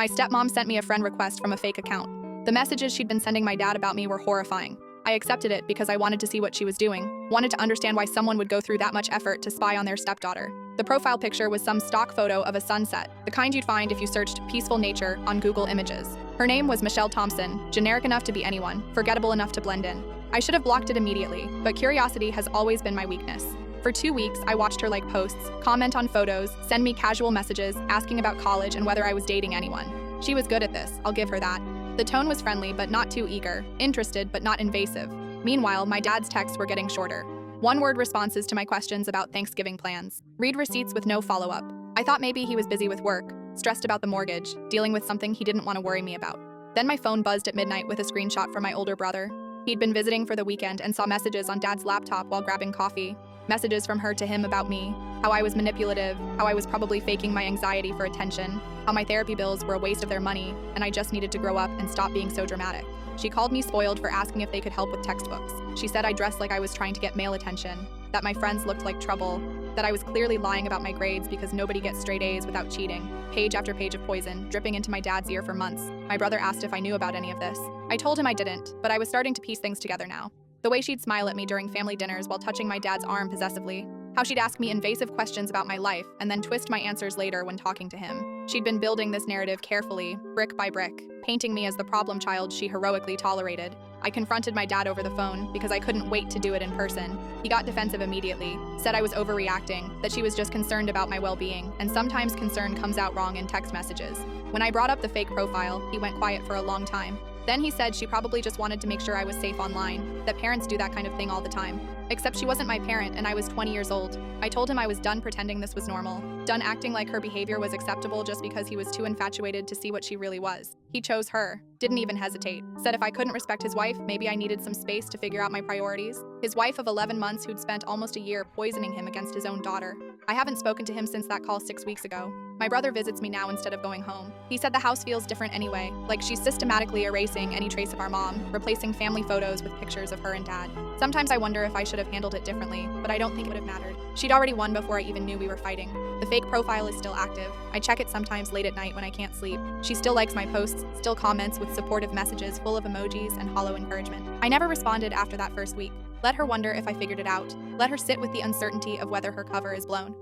My stepmom sent me a friend request from a fake account. The messages she'd been sending my dad about me were horrifying. I accepted it because I wanted to see what she was doing, wanted to understand why someone would go through that much effort to spy on their stepdaughter. The profile picture was some stock photo of a sunset, the kind you'd find if you searched peaceful nature on Google Images. Her name was Michelle Thompson, generic enough to be anyone, forgettable enough to blend in. I should have blocked it immediately, but curiosity has always been my weakness. For 2 weeks, I watched her like posts, comment on photos, send me casual messages, asking about college and whether I was dating anyone. She was good at this, I'll give her that. The tone was friendly but not too eager, interested but not invasive. Meanwhile, my dad's texts were getting shorter. One-word responses to my questions about Thanksgiving plans. Read receipts with no follow-up. I thought maybe he was busy with work, stressed about the mortgage, dealing with something he didn't want to worry me about. Then my phone buzzed at midnight with a screenshot from my older brother. He'd been visiting for the weekend and saw messages on Dad's laptop while grabbing coffee. Messages from her to him about me, how I was manipulative, how I was probably faking my anxiety for attention, how my therapy bills were a waste of their money, and I just needed to grow up and stop being so dramatic. She called me spoiled for asking if they could help with textbooks. She said I dressed like I was trying to get male attention, that my friends looked like trouble, that I was clearly lying about my grades because nobody gets straight A's without cheating. Page after page of poison, dripping into my dad's ear for months. My brother asked if I knew about any of this. I told him I didn't, but I was starting to piece things together now. The way she'd smile at me during family dinners while touching my dad's arm possessively. How she'd ask me invasive questions about my life and then twist my answers later when talking to him. She'd been building this narrative carefully, brick by brick, painting me as the problem child she heroically tolerated. I confronted my dad over the phone because I couldn't wait to do it in person. He got defensive immediately, said I was overreacting, that she was just concerned about my well-being, and sometimes concern comes out wrong in text messages. When I brought up the fake profile, he went quiet for a long time. Then he said she probably just wanted to make sure I was safe online, that parents do that kind of thing all the time. Except she wasn't my parent and I was 20 years old. I told him I was done pretending this was normal, done acting like her behavior was acceptable just because he was too infatuated to see what she really was. He chose her, didn't even hesitate, said if I couldn't respect his wife, maybe I needed some space to figure out my priorities. His wife of 11 months who'd spent almost a year poisoning him against his own daughter. I haven't spoken to him since that call 6 weeks ago. My brother visits me now instead of going home. He said the house feels different anyway, like she's systematically erasing any trace of our mom, replacing family photos with pictures of her and dad. Sometimes I wonder if I should have handled it differently, but I don't think it would have mattered. She'd already won before I even knew we were fighting. The fake profile is still active. I check it sometimes late at night when I can't sleep. She still likes my posts, still comments with supportive messages full of emojis and hollow encouragement. I never responded after that first week. Let her wonder if I figured it out. Let her sit with the uncertainty of whether her cover is blown.